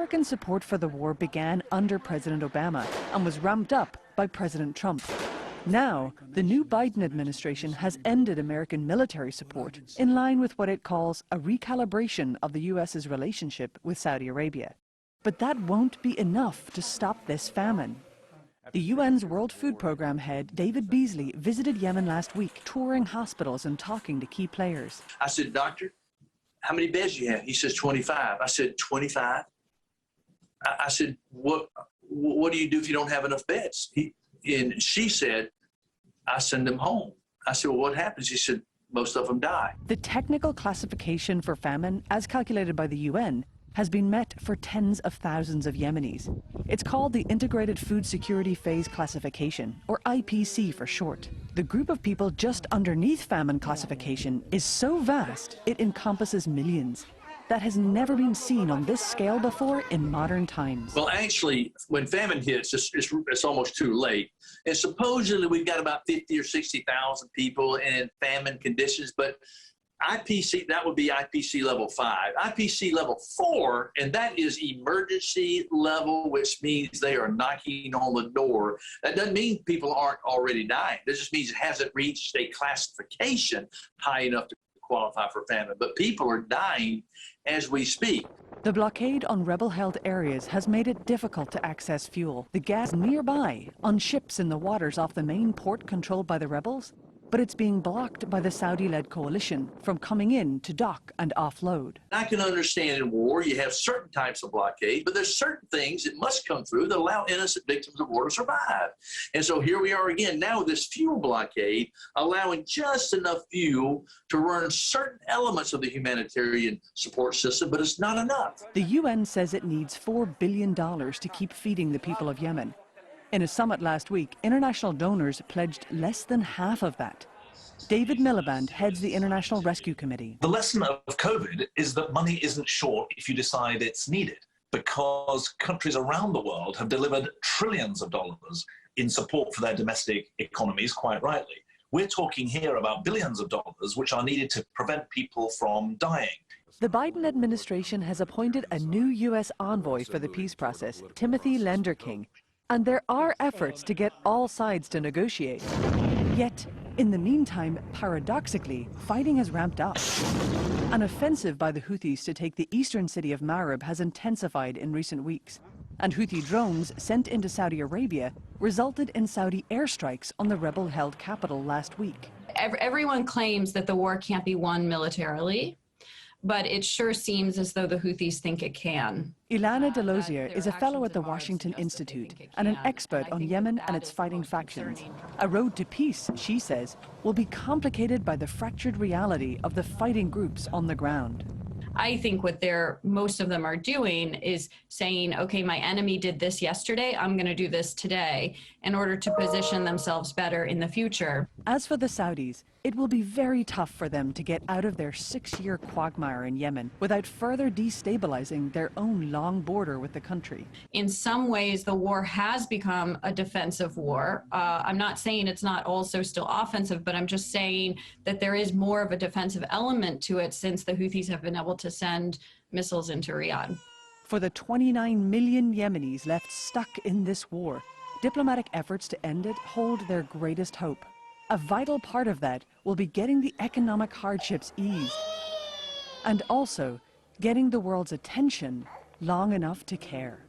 American support for the war began under President Obama and was ramped up by President Trump. Now, the new Biden administration has ended American military support in line with what it calls a recalibration of the U.S.'s relationship with Saudi Arabia. But that won't be enough to stop this famine. The UN's World Food Programme head, David Beasley, visited Yemen last week, touring hospitals and talking to key players. I said, "Doctor, how many beds do you have?" He says, 25. I said, 25? I said, what do you do if you don't have enough beds? And she said, "I send them home." I said, "Well, what happens?" He said, "Most of them die." The technical classification for famine, as calculated by the UN, has been met for tens of thousands of Yemenis. It's called the Integrated Food Security Phase Classification, or IPC for short. The group of people just underneath famine classification is so vast it encompasses millions. That has never been seen on this scale before in modern times. Well, actually, when famine hits, it's almost too late. And supposedly we've got about 50 or 60,000 people in famine conditions, but IPC, that would be IPC level 5. IPC level 4, and that is emergency level, which means they are knocking on the door. That doesn't mean people aren't already dying. That just means it hasn't reached a classification high enough to qualify for famine. But people are dying as we speak. The blockade on rebel-held areas has made it difficult to access fuel. The gas nearby, on ships in the waters off the main port controlled by the rebels, but it's being blocked by the Saudi-led coalition from coming in to dock and offload. I can understand in war you have certain types of blockade, but there's certain things that must come through that allow innocent victims of war to survive. And so here we are again now with this fuel blockade, allowing just enough fuel to run certain elements of the humanitarian support system, but it's not enough. The UN says it needs $4 billion to keep feeding the people of Yemen. In a summit last week, international donors pledged less than half of that. David Miliband heads the International Rescue Committee. The lesson of COVID is that money isn't short if you decide it's needed, because countries around the world have delivered trillions of dollars in support for their domestic economies, quite rightly. We're talking here about billions of dollars which are needed to prevent people from dying. The Biden administration has appointed a new U.S. envoy for the peace process, Timothy Lenderking. And there are efforts to get all sides to negotiate. Yet, in the meantime, paradoxically, fighting has ramped up. An offensive by the Houthis to take the eastern city of Marib has intensified in recent weeks. And Houthi drones sent into Saudi Arabia resulted in Saudi airstrikes on the rebel-held capital last week. Everyone claims that the war can't be won militarily, but it sure seems as though the Houthis think it can. Ilana Delosier is a fellow at the Washington Institute and an expert on Yemen and its fighting factions. A road to peace, she says, will be complicated by the fractured reality of the fighting groups on the ground. I think what most of them are doing is saying, okay, my enemy did this yesterday, I'm going to do this today in order to position themselves better in the future. As for the Saudis, it will be very tough for them to get out of their 6-year quagmire in Yemen without further destabilizing their own long border with the country. In some ways, the war has become a defensive war. I'm not saying it's not also still offensive, but I'm just saying that there is more of a defensive element to it since the Houthis have been able to send missiles into Riyadh. For the 29 million Yemenis left stuck in this war, diplomatic efforts to end it hold their greatest hope. A vital part of that will be getting the economic hardships eased and also getting the world's attention long enough to care.